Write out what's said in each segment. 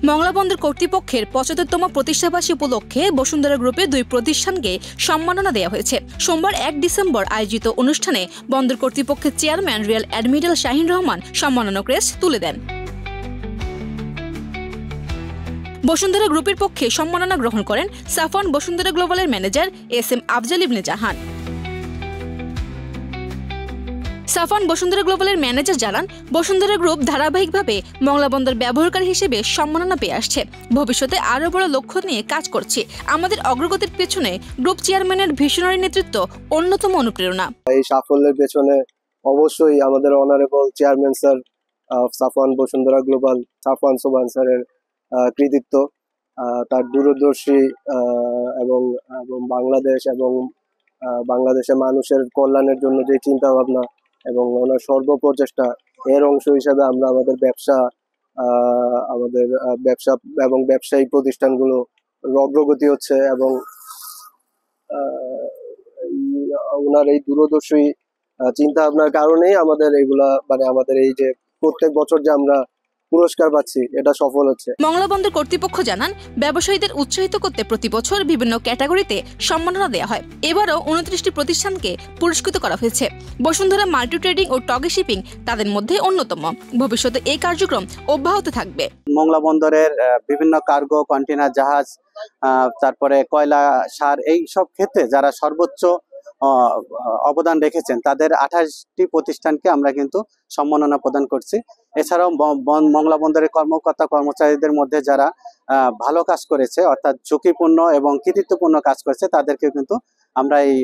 মংলা বন্দর কর্তৃপক্ষের ৭৫তম প্রতিষ্ঠাবার্ষিকী উপলক্ষে বসুন্ধরা গ্রুপের 2 প্রতিষ্ঠানকে সম্মাননা দেওয়া হয়েছে। সোমবার 1 ডিসেম্বর আয়োজিত অনুষ্ঠানে বন্দর কর্তৃপক্ষের chairman rear admiral Shahin Rahman সম্মাননা ক্রেস্ট তুলে দেন। বসুন্ধরা গ্রুপের পক্ষে সম্মাননা গ্রহণ করেন সাফওয়ান বসুন্ধরা গ্লোবালের ম্যানেজার SM আফজাল ইবনে জাহান। সাফওয়ান বসুন্ধরা গ্লোবালের ম্যানেজার জানান, বসুন্ধরা গ্রুপ ধারাবাহিকভাবে মংলা বন্দর ব্যবহারকারী হিসেবে সম্মাননা পেয়ে আসছে। ভবিষ্যতে আরও বড় লক্ষ্য নিয়ে কাজ করছি। আমাদের অগ্রগতির পেছনে গ্রুপ চেয়ারম্যানের ভিশনারি নেতৃত্ব অন্যতম অনুপ্রেরণা। এই সাফল্যের পেছনে অবশ্যই আমাদের honourable chairman sir Safwan Bashundhara global Safwan সোবান স্যারের কৃতিত্ব, তার দূরদর্শী এবং বাংলাদেশ এবং বাংলাদেশের মানুষের কল্যাণের জন্য যে চিন্তা ভাবনা এবং ওনার সর্বপ্রচেষ্টা, এর অংশ হিসাবে আমরা আমাদের ব্যবসা এবং ব্যবসায়িক প্রতিষ্ঠানগুলো অগ্রগতি হচ্ছে এবং ওনার এই দূরদর্শী চিন্তা ভাবনার কারণেই আমাদের এইগুলা আমাদের এই যে প্রত্যেক বছর যে আমরা পুরস্কার পাচ্ছি এটা সফল হচ্ছে। মংলা বন্দর কর্তৃপক্ষ জানান, ব্যবসায়ীদের উৎসাহিত করতে প্রতি বছর বিভিন্ন ক্যাটাগরিতে সম্মাননা দেওয়া হয়। এবারও 29টি প্রতিষ্ঠানকে পুরস্কৃত করা হয়েছে। বসুন্ধরা মাল্টি ট্রেডিং ও টগি শিপিং তাদের মধ্যে অন্যতম। ভবিষ্যতে এই কার্যক্রম অব্যাহত থাকবে। মংলা বন্দরের বিভিন্ন কার্গো, কন্টেনার জাহাজ, তারপরে কয়লা, সার, এই সব ক্ষেত্রে যারা সর্বোচ্চ অবদান রেখেছেন তাদের 28টি প্রতিষ্ঠানকে আমরা কিন্তু সম্মাননা প্রদান করছি। এছাড়াও মংলা বন্দরের কর্মকর্তা কর্মচারীদের মধ্যে যারা ভালো কাজ করেছে, অর্থাৎ ঝুঁকিপূর্ণ এবং কৃতিত্বপূর্ণ কাজ করেছে, তাদেরকে কিন্তু আমরা এই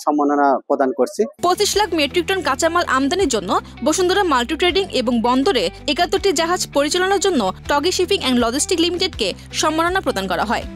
সম্মাননা প্রদান করছি। 25 লাখ মেট্রিক টন কাঁচামাল আমদানির জন্য বসুন্ধরা মাল্টি ট্রেডিং এবং বন্দরে 71টি জাহাজ পরিচালনার জন্য টগি শিপিং অ্যান্ড লজিস্টিক লিমিটেডকে সম্মাননা প্রদান করা হয়।